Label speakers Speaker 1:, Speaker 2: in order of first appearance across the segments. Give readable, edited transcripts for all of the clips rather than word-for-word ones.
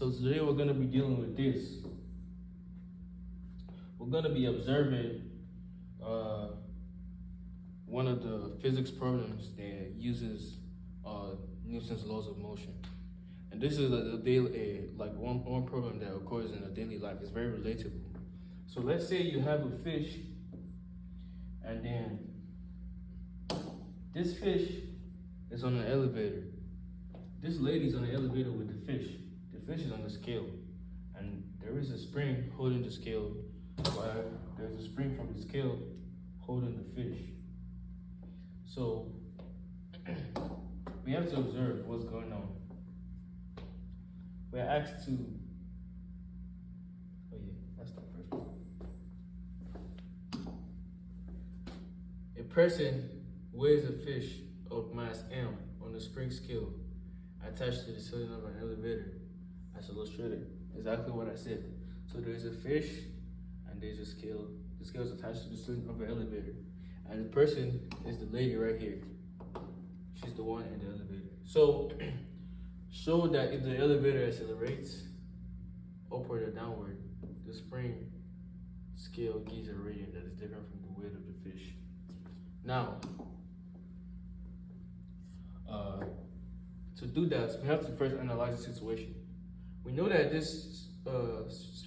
Speaker 1: So today we're gonna be dealing with this. We're gonna be observing uh, one of the physics problems that uses Newton's laws of motion. And this is like one problem that occurs in a daily life. It's very relatable. So let's say you have a fish, and then this fish is on an elevator. This lady's on the elevator with the fish. The fish is on the scale, and there is a spring holding the scale, while there's a spring from the scale holding the fish. So we have to observe what's going on. We're asked to, oh yeah, that's the first one. A person weighs a fish of mass M on a spring scale attached to the ceiling of an elevator, as illustrated. Exactly what I said. So there's a fish and there's a scale. The scale is attached to the ceiling of an elevator. And the person is the lady right here. She's the one in the elevator. So show that if the elevator accelerates upward or downward, the spring scale gives a reading that is different from the weight of the fish. Now, to do that, we have to first analyze the situation. We know that this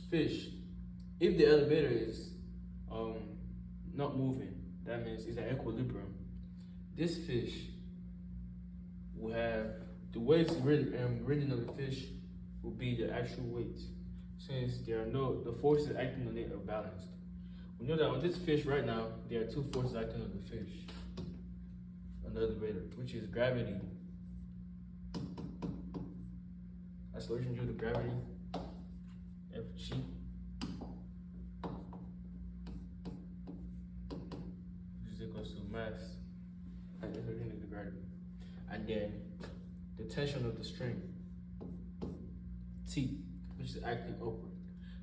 Speaker 1: fish, if the elevator is not moving, that means it's at equilibrium. This fish will have the reading of the fish will be the actual weight, since the forces acting on it are balanced. We know that on this fish right now, there are two forces acting on the fish on the elevator, which is gravity. Acceleration due to gravity, Fg, which is equals to mass and acceleration due to gravity, and then the tension of the string, T, which is acting upward.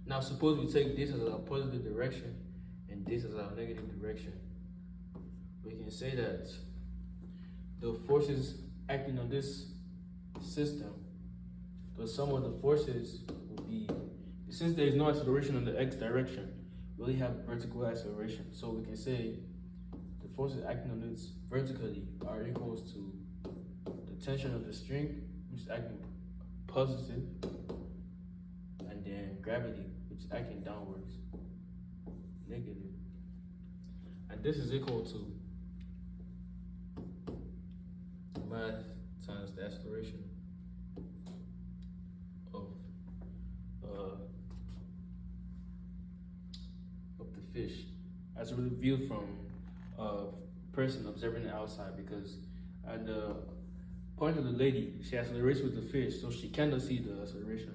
Speaker 1: Now suppose we take this as our positive direction and this as our negative direction. We can say that the forces acting on this system, the sum of the forces will be, since there is no acceleration in the x direction, we only have vertical acceleration. So we can say the forces acting on it vertically are equals to the tension of the string, which is acting positive, and then gravity, which is acting downwards, negative. And this is equal to mass times the acceleration of the fish, as viewed from a person observing it outside, because at the point of the lady, she accelerates with the fish, so she cannot see the acceleration.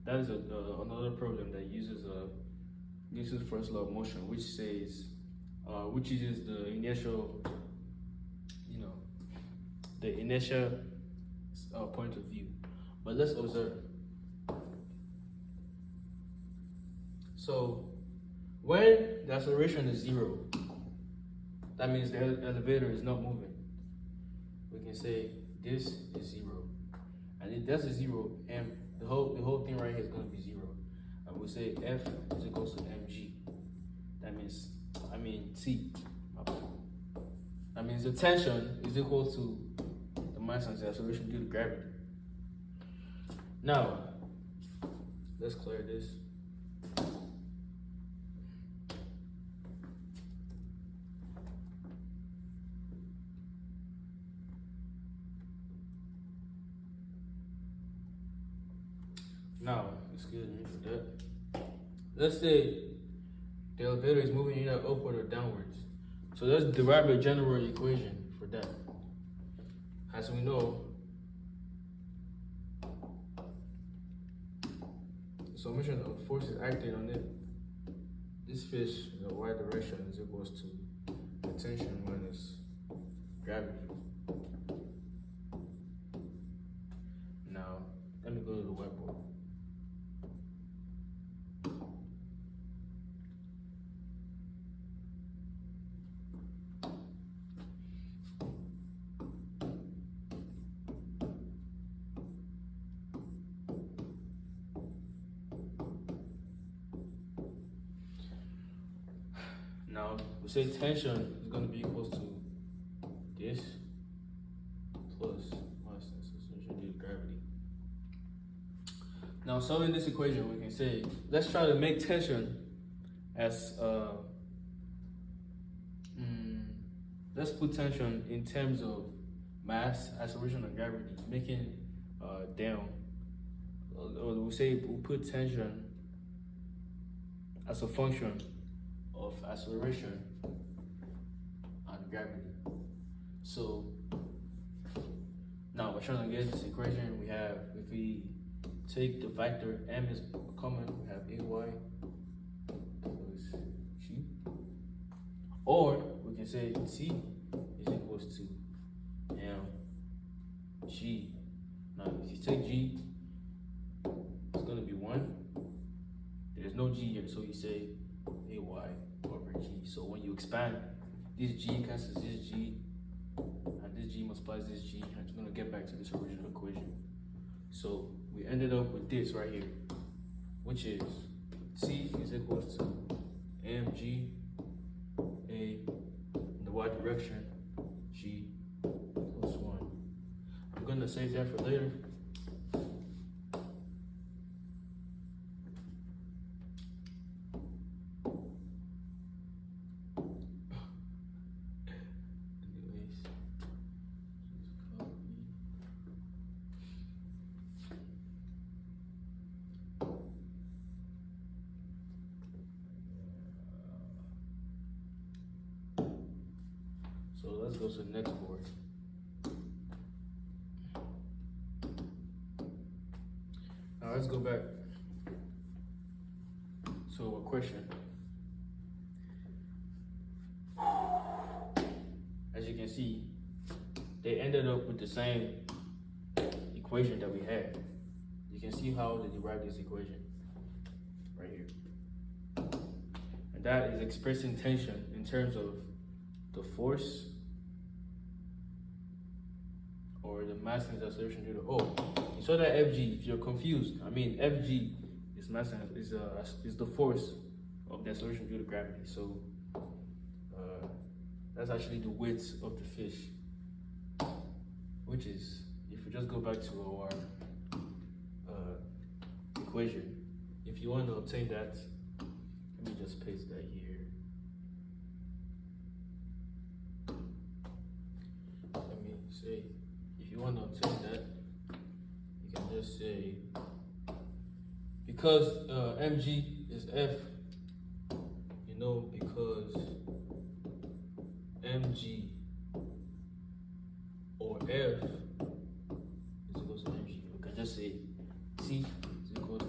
Speaker 1: That is another problem that uses Newton's first law of motion, which says, which uses the initial, the initial point of view. But let's observe. So when the acceleration is 0, that means the elevator is not moving. We can say this is 0, and if that's a 0, m, the whole thing right here is going to be 0, and we say F is equals to mg. That means T. That means the tension is equal to the mass times the acceleration due to gravity. Now let's clear this. Now, excuse me for that. Let's say the elevator is moving either upward or downwards. So let's derive a general equation for that. As we know, the summation of forces acting on it, this fish in the y direction is equals to the tension minus gravity. Now, let me go to the whiteboard. say tension is going to be equals to this plus mass times acceleration due to gravity. Now, solving this equation, we can say, let's try to make tension as, let's put tension in terms of mass, acceleration, and gravity, making down. Or we say we put tension as a function of acceleration and gravity. So now we're trying to get this equation. We have, if we take the vector m is common, we have ay plus g, or we can say c is equals to mg. Now if you take g, it's going to be 1. There's no g here, so you say ay over g. So when you expand, this g cancels this g, and this g multiplies this g, and it's going to get back to this original equation. So we ended up with this right here, which is c is equals to mg a in the y direction, g plus 1. I'm going to save that for later. So let's go to the next board. Now let's go back to a question. As you can see, they ended up with the same equation that we had. You can see how they derived this equation right here. And that is expressing tension in terms of the force or the mass times acceleration due to you saw that Fg. If you're confused, I mean Fg is mass times is the force of the acceleration due to gravity. So that's actually the width of the fish, which is, if you just go back to our equation, if you want to obtain that, let me just paste that here. Let me say, if you want to obtain that, you can just say, because mg is f, you know, because mg or f is equal to mg, we can just say c is equal to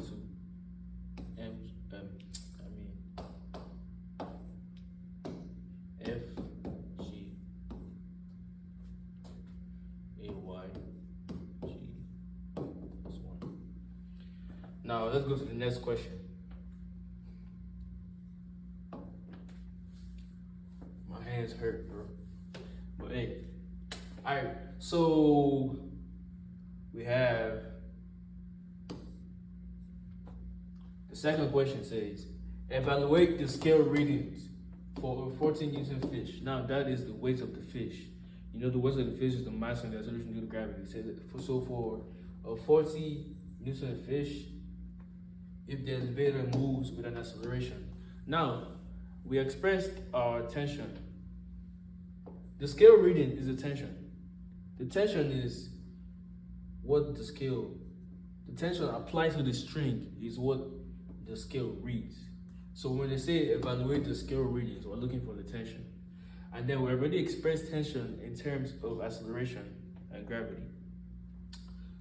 Speaker 1: f g a y g plus 1. Now let's go to the next question. My hands hurt, bro. But hey, all right. So we have the second question says, evaluate the scale readings for a 14 Newton fish. Now that is the weight of the fish. You know, the weight of the fish is the mass and the acceleration due to gravity. So for a 40 Newton fish, if the elevator moves with an acceleration. Now, we expressed our tension. The scale reading is the tension. The tension is what the scale, the tension applied to the string is what the scale reads. So when they say evaluate the scale readings, we're looking for the tension. And then we already expressed tension in terms of acceleration and gravity.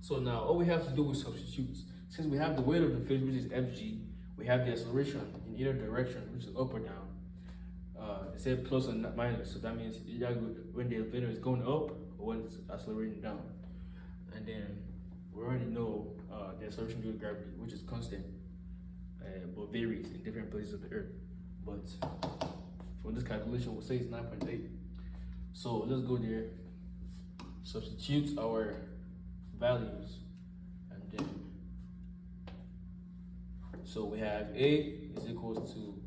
Speaker 1: So now all we have to do is substitute. Since we have the weight of the fish, which is Fg, we have the acceleration in either direction, which is up or down. It said plus or minus, so that means either when the elevator is going up or when it's accelerating down. And then we already know the acceleration due to gravity, which is constant, but varies in different places of the earth. But for this calculation, we'll say it's 9.8. So let's go there, substitute our values, and then so we have A is equals to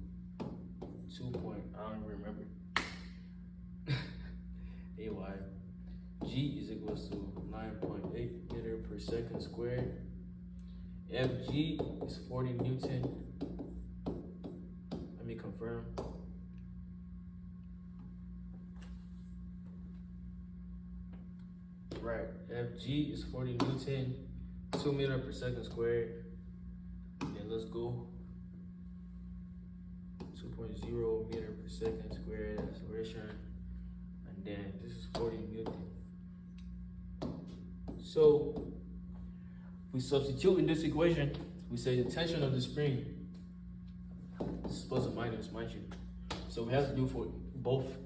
Speaker 1: 2 point, I don't remember, AY. G is equals to 9.8 meter per second squared. FG is 40 Newton. Let me confirm. Right, FG is 40 Newton, 2 meter per second squared. Then let's go. 2.0 meter per second squared acceleration. And then this is 40 Newton. So we substitute in this equation, we say the tension of the spring, this is plus or minus, mind you. So we have to do for both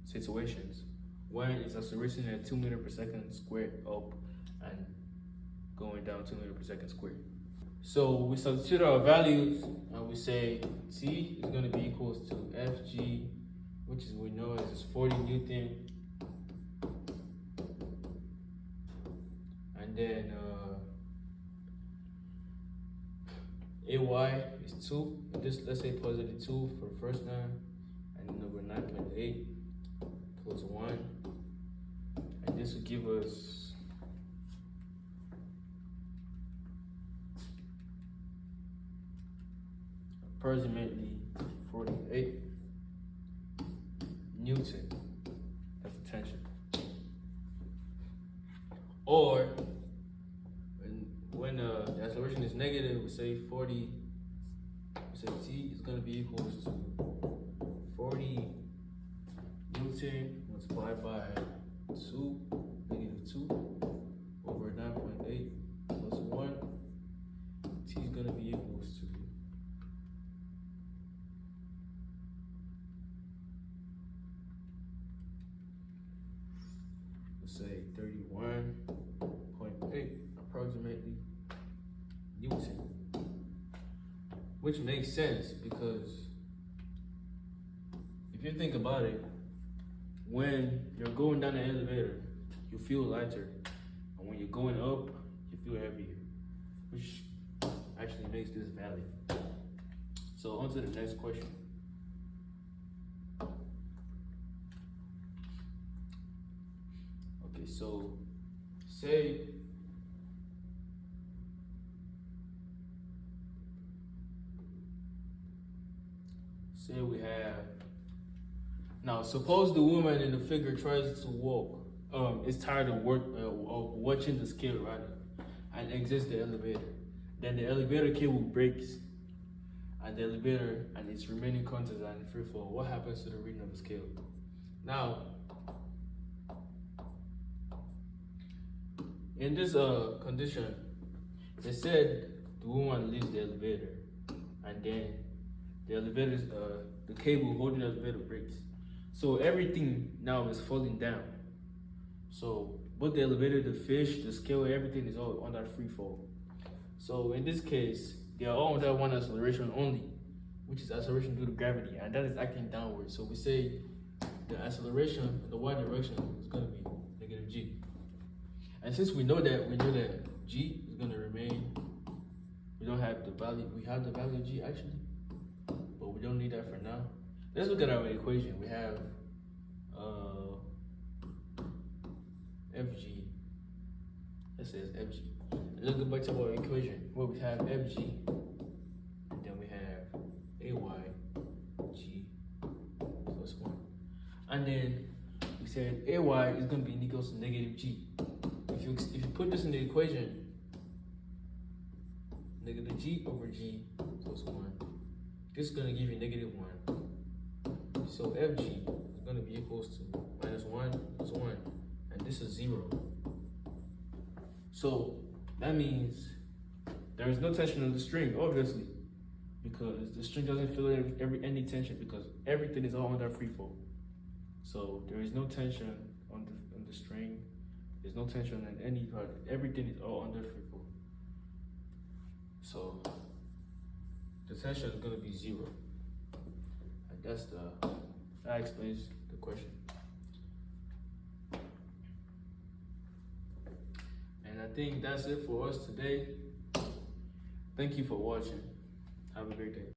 Speaker 1: situations. When it's accelerating at 2 meter per second squared up and going down 2 meter per second squared. So we substitute our values and we say T is going to be equals to Fg, which is we know is 40 Newton. And then AY is 2. This, let's say positive 2 for the first time. And then number 9.8 plus 1. And this will give us approximately 48 Newton. That's the tension. Or when the acceleration is negative, we say 40, we say T is going to be equals to 40 Newton multiplied by 2, negative 2, over 9.8 plus 1. T is going to be equals to say 31.8 approximately Newton, which makes sense because if you think about it, when you're going down the elevator, you feel lighter, and when you're going up, you feel heavier, which actually makes this valid. So on to the next question. So say we have, now suppose the woman in the figure tries to walk, is tired of watching the scale rather, and exits the elevator. Then the elevator cable breaks, and the elevator and its remaining contents are in free fall. What happens to the reading of the scale? Now, in this condition, they said the woman leaves the elevator, and then the elevator, the cable holding the elevator breaks. So everything now is falling down. So both the elevator, the fish, the scale, everything is all under free fall. So in this case, they are all under one acceleration only, which is acceleration due to gravity, and that is acting downward. So we say the acceleration in the y direction is going to be negative g. And since we know that g is going to remain, we don't have the value, we have the value of g actually, but we don't need that for now. Let's look at our equation. We have fg, let's say it's fg. And let's go back to our equation where we have fg, and then we have ay g plus 1. And then we said ay is going to be equals to negative g. If you put this in the equation, negative g over g plus 1, this is going to give you negative 1. So fg is going to be equals to minus 1 plus 1, and this is 0. So that means there is no tension on the string, obviously, because the string doesn't feel any tension because everything is all under free fall. So there is no tension on the string. There's no tension in any part. Everything is all under free fall. So the tension is going to be 0. And that explains the question. And I think that's it for us today. Thank you for watching. Have a great day.